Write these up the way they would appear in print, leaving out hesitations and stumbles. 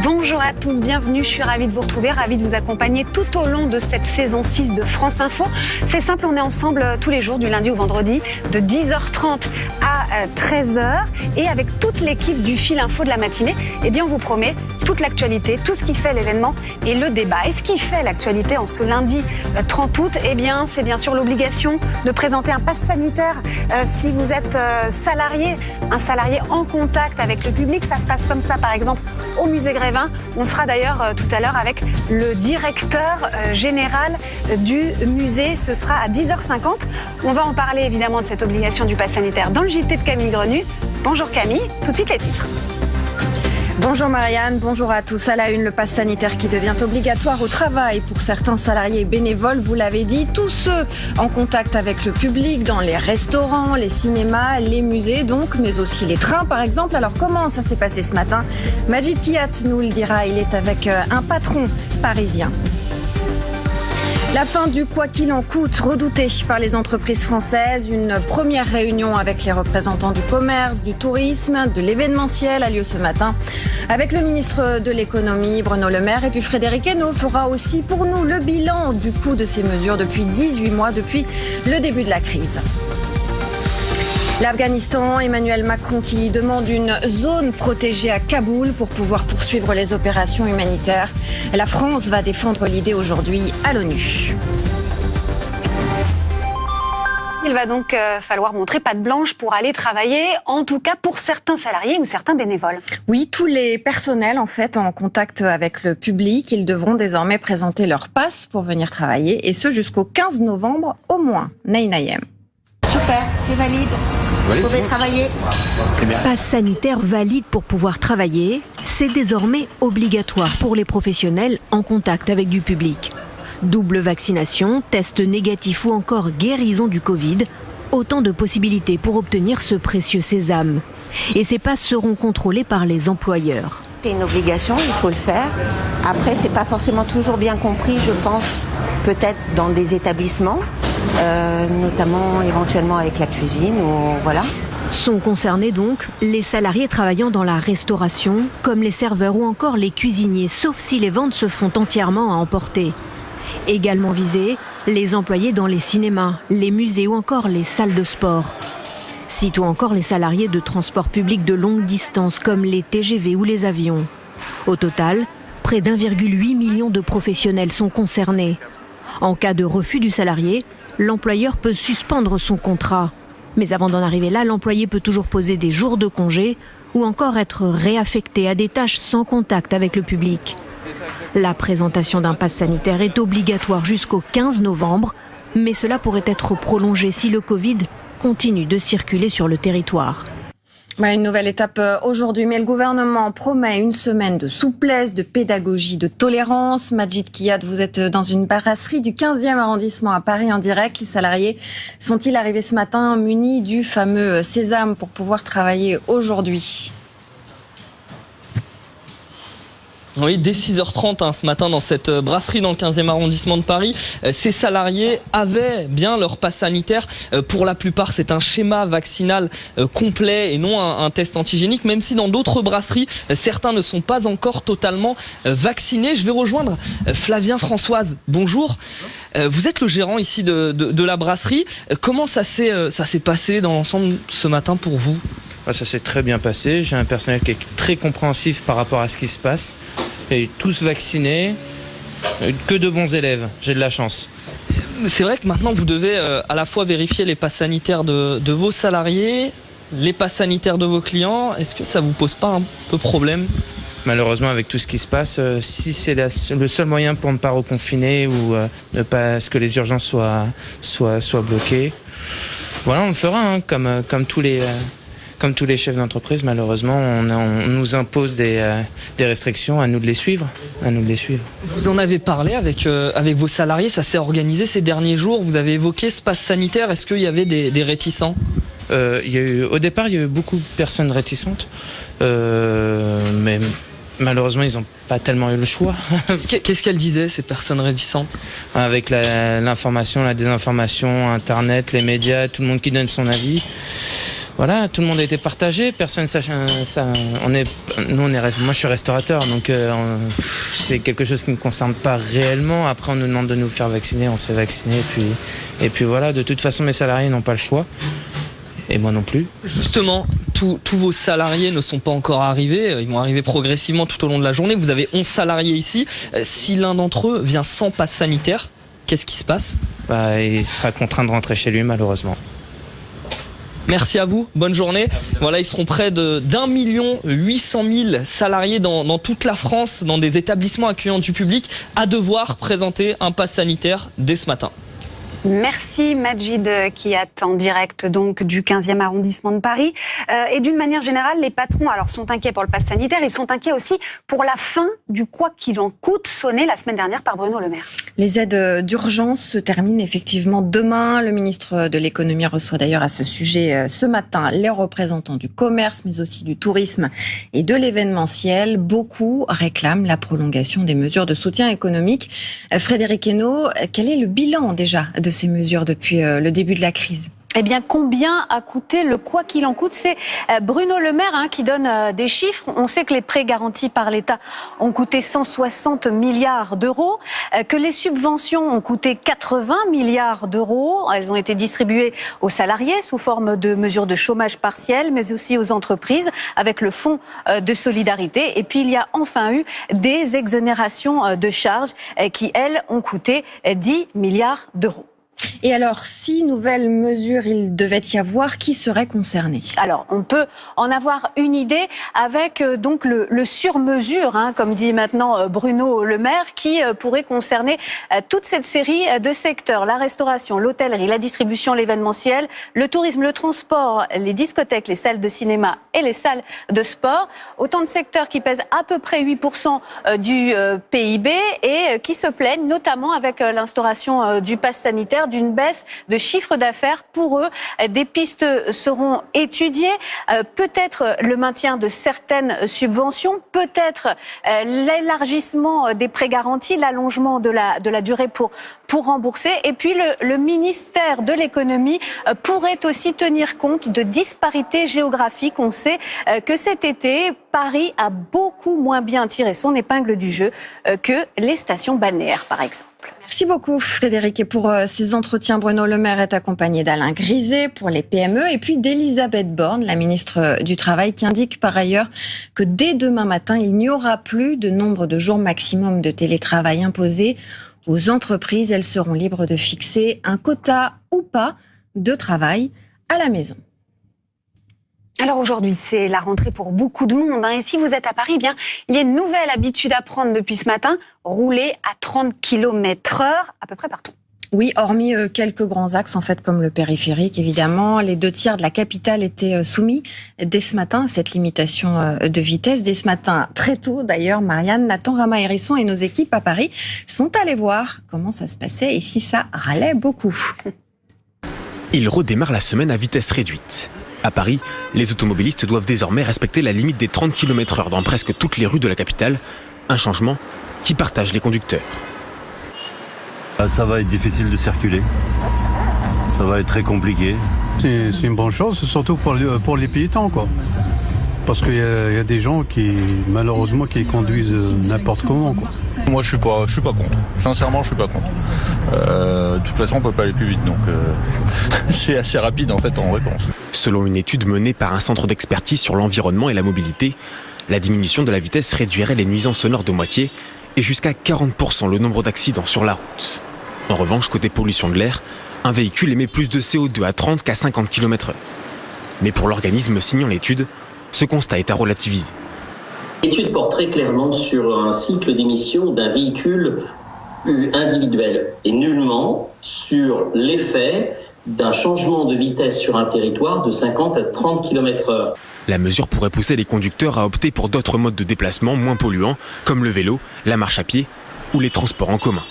Bonjour à tous, bienvenue, je suis ravie de vous retrouver, ravie de vous accompagner tout au long de cette saison 6 de France Info. C'est simple, on est ensemble tous les jours du lundi au vendredi de 10h30 à 13h et avec toute l'équipe du fil info de la matinée, eh bien on vous promet toute l'actualité, tout ce qui fait l'événement et le débat. Et ce qui fait l'actualité en ce lundi 30 août, eh bien c'est bien sûr l'obligation de présenter un pass sanitaire si vous êtes salarié, un salarié en contact avec le public. Ça se passe comme ça par exemple au musée Grévin. On sera d'ailleurs tout à l'heure avec le directeur général du musée. Ce sera à 10h50. On va en parler évidemment de cette obligation du pass sanitaire dans le JT de Camille Grenu. Bonjour Camille, tout de suite les titres. Bonjour Marianne, bonjour à tous. À la une, le pass sanitaire qui devient obligatoire au travail pour certains salariés et bénévoles, vous l'avez dit, tous ceux en contact avec le public, dans les restaurants, les cinémas, les musées donc, mais aussi les trains par exemple. Alors comment ça s'est passé ce matin? Majid Kiyat nous le dira, il est avec un patron parisien. La fin du quoi qu'il en coûte, redouté par les entreprises françaises. Une première réunion avec les représentants du commerce, du tourisme, de l'événementiel a lieu ce matin avec le ministre de l'économie, Bruno Le Maire. Et puis Frédéric Hainaut fera aussi pour nous le bilan du coût de ces mesures depuis 18 mois, depuis le début de la crise. L'Afghanistan, Emmanuel Macron qui demande une zone protégée à Kaboul pour pouvoir poursuivre les opérations humanitaires. La France va défendre l'idée aujourd'hui à l'ONU. Il va donc falloir montrer patte blanche pour aller travailler, en tout cas pour certains salariés ou certains bénévoles. Oui, tous les personnels en fait en contact avec le public, ils devront désormais présenter leur passe pour venir travailler et ce jusqu'au 15 novembre au moins. Naïnaïem. Super, c'est valide. Vous pouvez travailler. Passe sanitaire valide pour pouvoir travailler, c'est désormais obligatoire pour les professionnels en contact avec du public. Double vaccination, test négatif ou encore guérison du Covid, autant de possibilités pour obtenir ce précieux sésame. Et ces passes seront contrôlées par les employeurs. C'est une obligation, il faut le faire. Après, c'est pas forcément toujours bien compris, je pense, peut-être dans des établissements. Notamment éventuellement avec la cuisine ou voilà. Sont concernés donc les salariés travaillant dans la restauration, comme les serveurs ou encore les cuisiniers, sauf si les ventes se font entièrement à emporter. Également visés, les employés dans les cinémas, les musées ou encore les salles de sport. Citons encore les salariés de transport public de longue distance comme les TGV ou les avions. Au total, près d'1,8 million de professionnels sont concernés. En cas de refus du salarié, l'employeur peut suspendre son contrat. Mais avant d'en arriver là, l'employé peut toujours poser des jours de congé ou encore être réaffecté à des tâches sans contact avec le public. La présentation d'un pass sanitaire est obligatoire jusqu'au 15 novembre, mais cela pourrait être prolongé si le Covid continue de circuler sur le territoire. Une nouvelle étape aujourd'hui, mais le gouvernement promet une semaine de souplesse, de pédagogie, de tolérance. Majid Kiyat, vous êtes dans une brasserie du 15e arrondissement à Paris en direct. Les salariés sont-ils arrivés ce matin munis du fameux sésame pour pouvoir travailler aujourd'hui ? Oui, dès 6h30 ce matin dans cette brasserie dans le 15e arrondissement de Paris, ces salariés avaient bien leur passe sanitaire. Pour la plupart, c'est un schéma vaccinal complet et non un test antigénique, même si dans d'autres brasseries, certains ne sont pas encore totalement vaccinés. Je vais rejoindre Flavien Françoise. Bonjour. Vous êtes le gérant ici de la brasserie. Comment ça s'est passé dans l'ensemble ce matin pour vous ? Ça s'est très bien passé. J'ai un personnel qui est très compréhensif par rapport à ce qui se passe. Et tous vaccinés, que de bons élèves. J'ai de la chance. C'est vrai que maintenant vous devez à la fois vérifier les passes sanitaires de vos salariés, les passes sanitaires de vos clients. Est-ce que ça vous pose pas un peu problème ? Malheureusement, avec tout ce qui se passe, si c'est le seul moyen pour ne pas reconfiner ou ne pas ce que les urgences soient bloquées, voilà, on le fera comme tous les chefs d'entreprise. Malheureusement, on nous impose des restrictions, à nous de les suivre. Vous en avez parlé avec vos salariés, ça s'est organisé ces derniers jours. Vous avez évoqué ce pass sanitaire. Est-ce qu'il y avait des réticents ? Au départ, il y a eu beaucoup de personnes réticentes, mais Malheureusement, ils n'ont pas tellement eu le choix. Qu'est-ce qu'elles disaient, ces personnes réticentes? Avec l'information, la désinformation, Internet, les médias, tout le monde qui donne son avis. Voilà, tout le monde a été partagé, personne sache ça. Moi, je suis restaurateur, donc c'est quelque chose qui ne me concerne pas réellement. Après, on nous demande de nous faire vacciner, on se fait vacciner, et puis voilà. De toute façon, mes salariés n'ont pas le choix, et moi non plus. Justement, tous vos salariés ne sont pas encore arrivés, ils vont arriver progressivement tout au long de la journée. Vous avez 11 salariés ici. Si l'un d'entre eux vient sans passe sanitaire, qu'est-ce qui se passe? Il sera contraint de rentrer chez lui, malheureusement. Merci à vous, bonne journée. Voilà, ils seront près d'1 800 000 salariés dans toute la France, dans des établissements accueillant du public, à devoir présenter un pass sanitaire dès ce matin. Merci Majid qui est en direct donc du 15e arrondissement de Paris. Et d'une manière générale, les patrons sont inquiets pour le pass sanitaire, ils sont inquiets aussi pour la fin du quoi qu'il en coûte sonné la semaine dernière par Bruno Le Maire. Les aides d'urgence se terminent effectivement demain. Le ministre de l'économie reçoit d'ailleurs à ce sujet ce matin les représentants du commerce, mais aussi du tourisme et de l'événementiel. Beaucoup réclament la prolongation des mesures de soutien économique. Frédéric Hainaut, quel est le bilan déjà de ces mesures depuis le début de la crise? Eh bien, combien a coûté le quoi qu'il en coûte? C'est Bruno Le Maire qui donne des chiffres. On sait que les prêts garantis par l'État ont coûté 160 milliards d'euros, que les subventions ont coûté 80 milliards d'euros. Elles ont été distribuées aux salariés sous forme de mesures de chômage partiel, mais aussi aux entreprises avec le fonds de solidarité. Et puis, il y a enfin eu des exonérations de charges qui, elles, ont coûté 10 milliards d'euros. Et alors, si nouvelles mesures il devait y avoir, qui serait concerné? Alors, on peut en avoir une idée avec donc le sur-mesure, comme dit maintenant Bruno Le Maire, qui pourrait concerner toute cette série de secteurs. La restauration, l'hôtellerie, la distribution, l'événementiel, le tourisme, le transport, les discothèques, les salles de cinéma et les salles de sport. Autant de secteurs qui pèsent à peu près 8% du PIB et qui se plaignent, notamment avec l'instauration du pass sanitaire, d'une baisse de chiffre d'affaires pour eux. Des pistes seront étudiées, peut-être le maintien de certaines subventions, peut-être l'élargissement des prêts garantis, l'allongement de la durée pour rembourser. Et puis le ministère de l'économie pourrait aussi tenir compte de disparités géographiques. On sait que cet été, Paris a beaucoup moins bien tiré son épingle du jeu que les stations balnéaires, par exemple. Merci beaucoup Frédéric. Et pour ces entretiens, Bruno Le Maire est accompagné d'Alain Griset pour les PME et puis d'Elisabeth Borne, la ministre du Travail, qui indique par ailleurs que dès demain matin, il n'y aura plus de nombre de jours maximum de télétravail imposés aux entreprises. Elles seront libres de fixer un quota ou pas de travail à la maison. Alors aujourd'hui, c'est la rentrée pour beaucoup de monde. Et si vous êtes à Paris, il y a une nouvelle habitude à prendre depuis ce matin, rouler à 30 km/h à peu près partout. Oui, hormis quelques grands axes, en fait, comme le périphérique, évidemment. Les 2/3 de la capitale étaient soumis dès ce matin à cette limitation de vitesse. Dès ce matin, très tôt d'ailleurs, Marianne, Nathan, Rama Hérisson et nos équipes à Paris sont allés voir comment ça se passait et si ça râlait beaucoup. Il redémarre la semaine à vitesse réduite. À Paris, les automobilistes doivent désormais respecter la limite des 30 km/h dans presque toutes les rues de la capitale. Un changement qui partage les conducteurs. Ça va être difficile de circuler. Ça va être très compliqué. C'est une bonne chose, surtout pour les piétons, quoi. Parce qu'il y a des gens qui, malheureusement, qui conduisent n'importe comment, quoi. Moi, je suis pas contre. Sincèrement, je suis pas contre. De toute façon, on peut pas aller plus vite, donc c'est assez rapide en fait en réponse. Selon une étude menée par un centre d'expertise sur l'environnement et la mobilité, la diminution de la vitesse réduirait les nuisances sonores de moitié et jusqu'à 40% le nombre d'accidents sur la route. En revanche, côté pollution de l'air, un véhicule émet plus de CO2 à 30 qu'à 50 km/h. Mais pour l'organisme signant l'étude, ce constat est à relativiser. L'étude porte très clairement sur un cycle d'émission d'un véhicule individuel et nullement sur l'effet d'un changement de vitesse sur un territoire de 50 à 30 km/h. La mesure pourrait pousser les conducteurs à opter pour d'autres modes de déplacement moins polluants, comme le vélo, la marche à pied ou les transports en commun.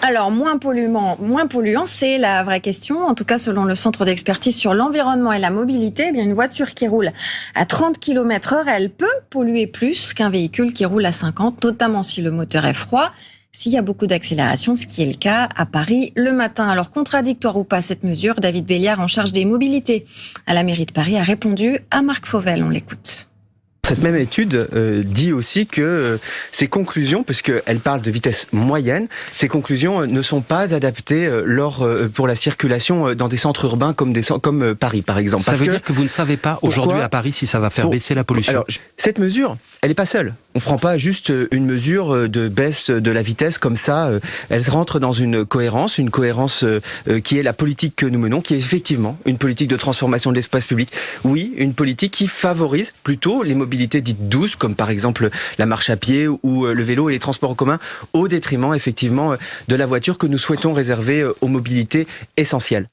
Alors, moins polluant, c'est la vraie question. En tout cas, selon le Centre d'expertise sur l'environnement et la mobilité, eh bien, une voiture qui roule à 30 km/h, elle peut polluer plus qu'un véhicule qui roule à 50, notamment si le moteur est froid, s'il y a beaucoup d'accélération, ce qui est le cas à Paris le matin. Alors, contradictoire ou pas cette mesure, David Béliard, en charge des mobilités à la mairie de Paris, a répondu à Marc Fauvel. On l'écoute. Cette même étude dit aussi que ces conclusions, puisqu'elle parle de vitesse moyenne, ces conclusions ne sont pas adaptées pour la circulation dans des centres urbains comme Paris, par exemple. Ça veut dire que vous ne savez pas aujourd'hui à Paris si ça va faire baisser la pollution. Alors, cette mesure, elle n'est pas seule. On ne prend pas juste une mesure de baisse de la vitesse comme ça. Elle rentre dans une cohérence qui est la politique que nous menons, qui est effectivement une politique de transformation de l'espace public. Oui, une politique qui favorise plutôt les mobilités dites douces, comme par exemple la marche à pied ou le vélo et les transports en commun, au détriment effectivement de la voiture que nous souhaitons réserver aux mobilités essentielles.